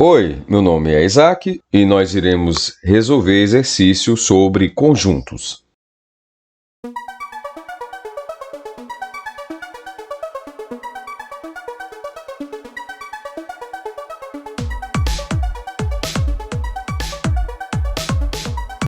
Oi, meu nome é Isaac e nós iremos resolver exercícios sobre conjuntos.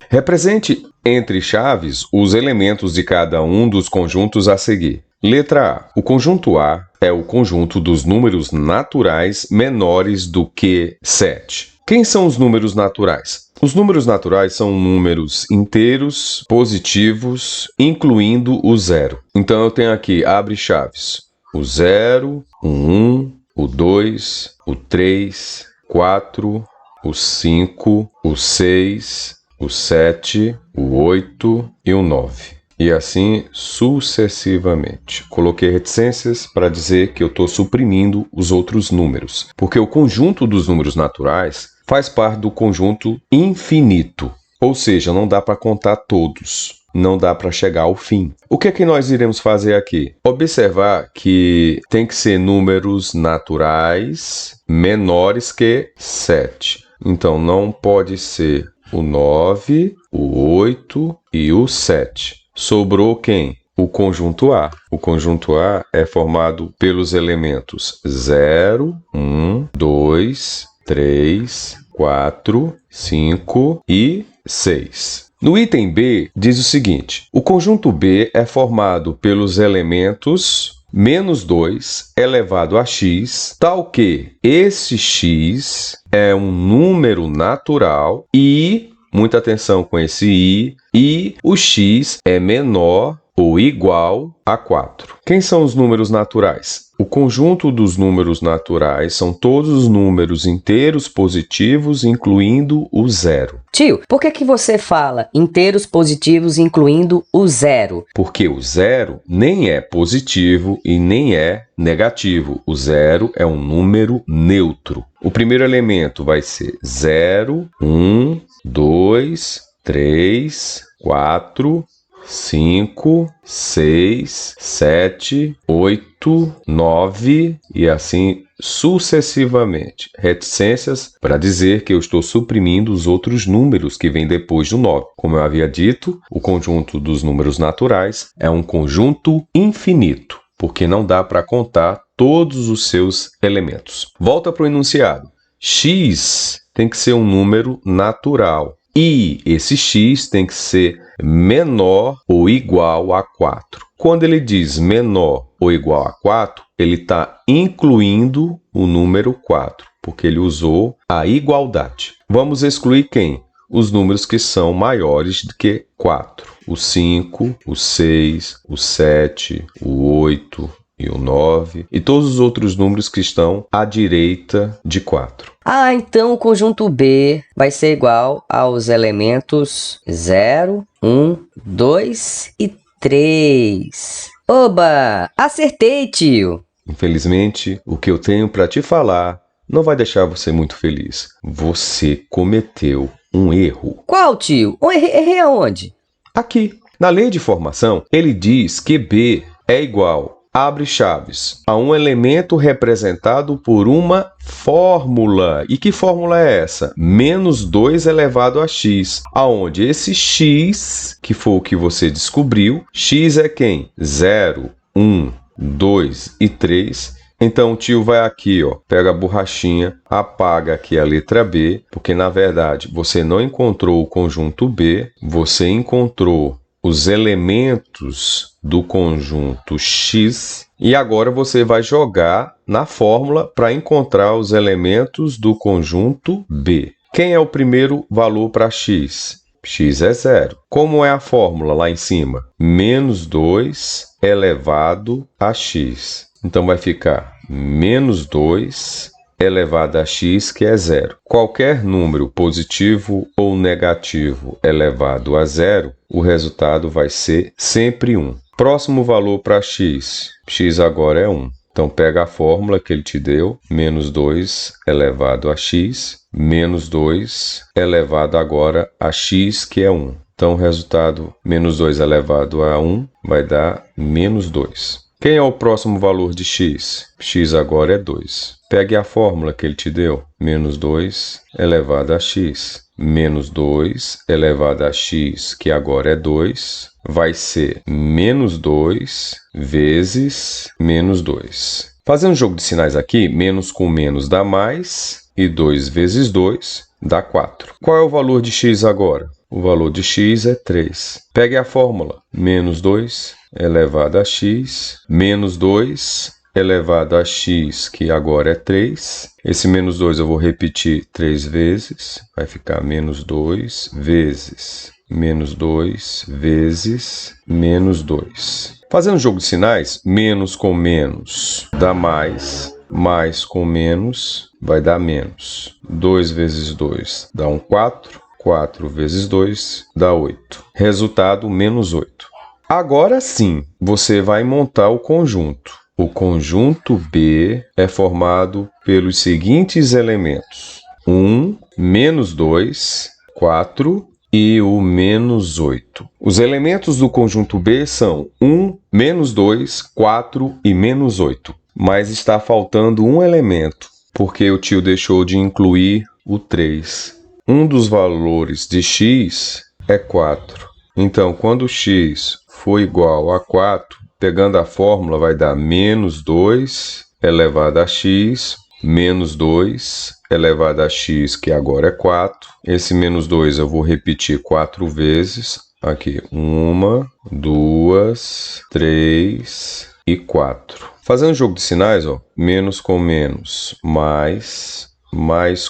Represente entre chaves os elementos de cada um dos conjuntos a seguir. Letra A. O conjunto A é o conjunto dos números naturais menores do que 7. Quem são os números naturais? Os números naturais são números inteiros positivos, incluindo o zero. Então, eu tenho aqui, abre chaves, o 0, o 1, o 2, o 3, 4, o 5, o 6, o 7, o 8 e o 9. E assim sucessivamente. Coloquei reticências para dizer que eu estou suprimindo os outros números, porque o conjunto dos números naturais faz parte do conjunto infinito, ou seja, não dá para contar todos, não dá para chegar ao fim. O que é que nós iremos fazer aqui? Observar que tem que ser números naturais menores que 7. Então, não pode ser o 9, o 8 e o 7. Sobrou quem? O conjunto A. O conjunto A é formado pelos elementos 0, 1, 2, 3, 4, 5 e 6. No item B, diz o seguinte: o conjunto B é formado pelos elementos menos 2 elevado a x, tal que esse x é um número natural e, muita atenção com esse e o x é menor ou igual a 4. Quem são os números naturais? O conjunto dos números naturais são todos os números inteiros positivos, incluindo o zero. Tio, por que você fala inteiros positivos incluindo o zero? Porque o zero nem é positivo e nem é negativo. O zero é um número neutro. O primeiro elemento vai ser 0, 1, 2, 3, 4, 5, 6, 7, 8, 9 e assim sucessivamente. Reticências para dizer que eu estou suprimindo os outros números que vêm depois do 9. Como eu havia dito, o conjunto dos números naturais é um conjunto infinito, porque não dá para contar todos os seus elementos. Volta para o enunciado. X tem que ser um número natural. E esse x tem que ser menor ou igual a 4. Quando ele diz menor ou igual a 4, ele está incluindo o número 4, porque ele usou a igualdade. Vamos excluir quem? Os números que são maiores do que 4. O 5, o 6, o 7, o 8 e o 9, e todos os outros números que estão à direita de 4. Então o conjunto B vai ser igual aos elementos 0, 1, 2 e 3. Oba! Acertei, tio! Infelizmente, o que eu tenho para te falar não vai deixar você muito feliz. Você cometeu um erro. Qual, tio? Errei aonde? Aqui. Na lei de formação, ele diz que B é igual, abre chaves, a um elemento representado por uma fórmula. E que fórmula é essa? Menos 2 elevado a x, aonde esse x, que foi o que você descobriu, x é quem? 0, 1, 2 e 3. Então, o tio vai aqui, pega a borrachinha, apaga aqui a letra B, porque, na verdade, você não encontrou o conjunto B, você encontrou os elementos do conjunto X e agora você vai jogar na fórmula para encontrar os elementos do conjunto B. Quem é o primeiro valor para X? X é 0. Como é a fórmula lá em cima? Menos 2 elevado a X. Então vai ficar menos 2 elevado a x, que é 0. Qualquer número positivo ou negativo elevado a 0, o resultado vai ser sempre 1. Próximo valor para x. X agora é 1. Então, pega a fórmula que ele te deu, menos 2 elevado a x, menos 2 elevado agora a x, que é 1. Então, o resultado, menos 2 elevado a 1, vai dar menos 2. Quem é o próximo valor de x? X agora é 2. Pegue a fórmula que ele te deu. Menos 2 elevado a x. Menos 2 elevado a x, que agora é 2, vai ser menos 2 vezes menos 2. Fazendo um jogo de sinais aqui, menos com menos dá mais, e 2 vezes 2 dá 4. Qual é o valor de x agora? O valor de x é 3. Pegue a fórmula. Menos 2 elevado a x, menos 2 elevado a x, que agora é 3. Esse menos 2 eu vou repetir 3 vezes. Vai ficar menos 2 vezes menos 2 vezes menos 2. Fazendo jogo de sinais, menos com menos dá mais. Mais com menos vai dar menos. 2 vezes 2 dá 4. 4 vezes 2 dá 8. Resultado, menos 8. Agora sim, você vai montar o conjunto. O conjunto B é formado pelos seguintes elementos: 1, menos 2, 4 e o menos 8. Os elementos do conjunto B são 1, menos 2, 4 e menos 8. Mas está faltando um elemento, porque o tio deixou de incluir o 3. Um dos valores de x é 4. Então, quando x for igual a 4, pegando a fórmula, vai dar menos 2 elevado a x, menos 2 elevado a x, que agora é 4. Esse menos 2 eu vou repetir 4 vezes. Aqui, 1, 2, 3 e 4. Fazendo jogo de sinais, ó, menos com menos, mais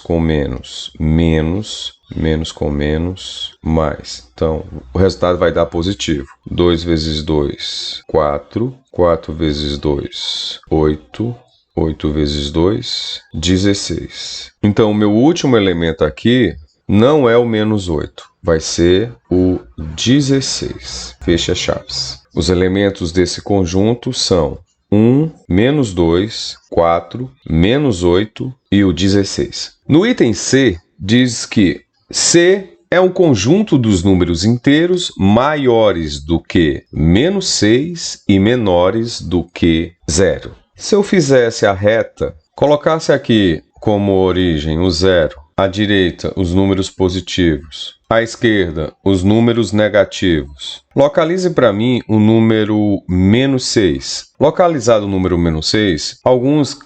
com menos, menos com menos, mais. Então, o resultado vai dar positivo. 2 vezes 2, 4. 4 vezes 2, 8. 8 vezes 2, 16. Então, o meu último elemento aqui não é o menos 8. Vai ser o 16. Fecha chaves. Os elementos desse conjunto são 1, menos 2, 4, menos 8 e o 16. No item C, diz que C é um conjunto dos números inteiros maiores do que menos 6 e menores do que 0. Se eu fizesse a reta, colocasse aqui como origem o 0, à direita os números positivos, à esquerda os números negativos. Localize para mim o número menos 6. Localizado o número menos 6, alguns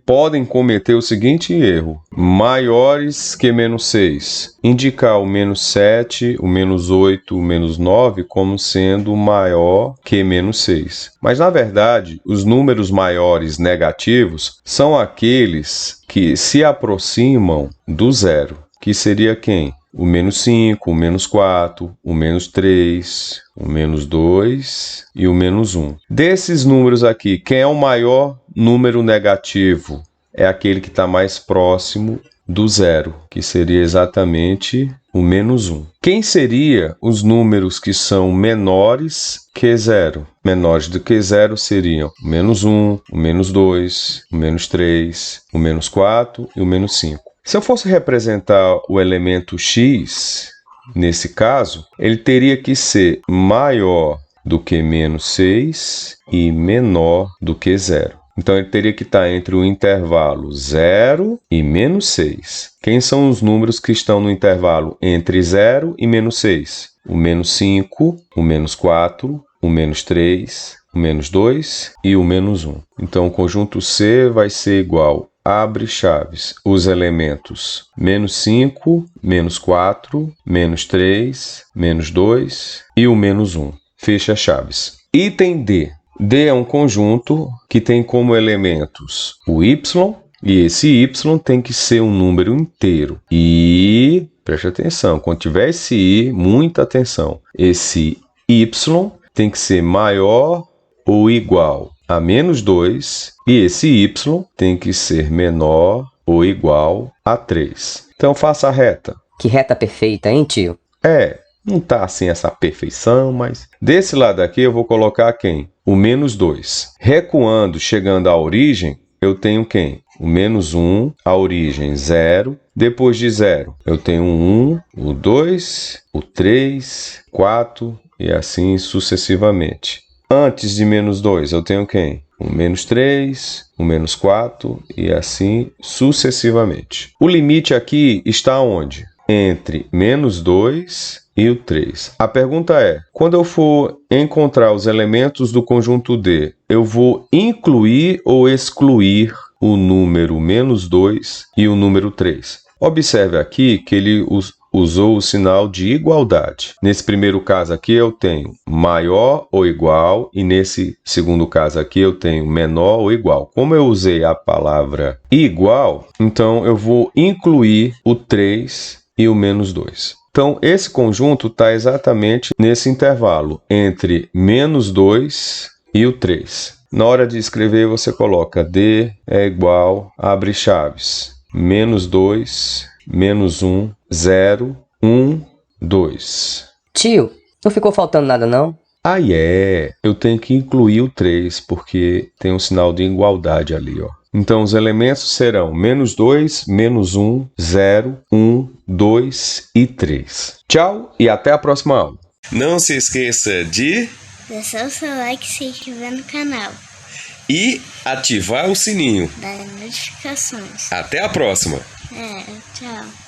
podem cometer o seguinte erro: maiores que menos 6. Indicar o menos 7, o menos 8, o menos 9 como sendo maior que menos 6. Mas, na verdade, os números maiores negativos são aqueles que se aproximam do 0, que seria quem? O menos 5, o menos 4, o menos 3, o menos 2 e o menos 1. Desses números aqui, quem é o maior número negativo? É aquele que está mais próximo do 0, que seria exatamente o menos 1. Quem seria os números que são menores que 0? Menores do que 0 seriam o menos 1, o menos 2, o menos 3, o menos 4 e o menos 5. Se eu fosse representar o elemento x, nesse caso, ele teria que ser maior do que menos 6 e menor do que 0. Então, ele teria que estar entre o intervalo 0 e menos 6. Quem são os números que estão no intervalo entre 0 e menos 6? O menos 5, o menos 4, o menos 3, o menos 2 e o menos 1. Então, o conjunto C vai ser igual, abre chaves, os elementos menos 5, menos 4, menos 3, menos 2 e o menos 1. Fecha chaves. Item D. D é um conjunto que tem como elementos o y, e esse y tem que ser um número inteiro. E, preste atenção, quando tiver esse i, muita atenção, esse y tem que ser maior ou igual a menos 2, e esse y tem que ser menor ou igual a 3. Então, faça a reta. Que reta perfeita, hein, tio? Não está assim essa perfeição, mas desse lado aqui eu vou colocar quem? O menos 2. Recuando, chegando à origem, eu tenho quem? O menos 1, a origem 0. Depois de 0, eu tenho o 1, o 2, o 3, 4 e assim sucessivamente. Antes de menos 2, eu tenho quem? um menos 3, um menos 4 e assim sucessivamente. O limite aqui está onde? Entre menos 2 e o 3. A pergunta é, quando eu for encontrar os elementos do conjunto D, eu vou incluir ou excluir o número menos 2 e o número 3? Observe aqui que ele usou o sinal de igualdade. Nesse primeiro caso aqui eu tenho maior ou igual e nesse segundo caso aqui eu tenho menor ou igual. Como eu usei a palavra igual, então eu vou incluir o 3 e o menos 2. Então, esse conjunto está exatamente nesse intervalo, entre menos 2 e o 3. Na hora de escrever, você coloca D é igual, abre chaves, menos 2, menos 1, 0, 1, 2. Tio, não ficou faltando nada não? Eu tenho que incluir o 3, porque tem um sinal de igualdade ali, ó. Então, os elementos serão menos 2, menos 1, 0, 1, 2 e 3. Tchau e até a próxima aula. Não se esqueça de deixar o seu like se inscrever no canal. E ativar o sininho Das notificações. Até a próxima! Tchau.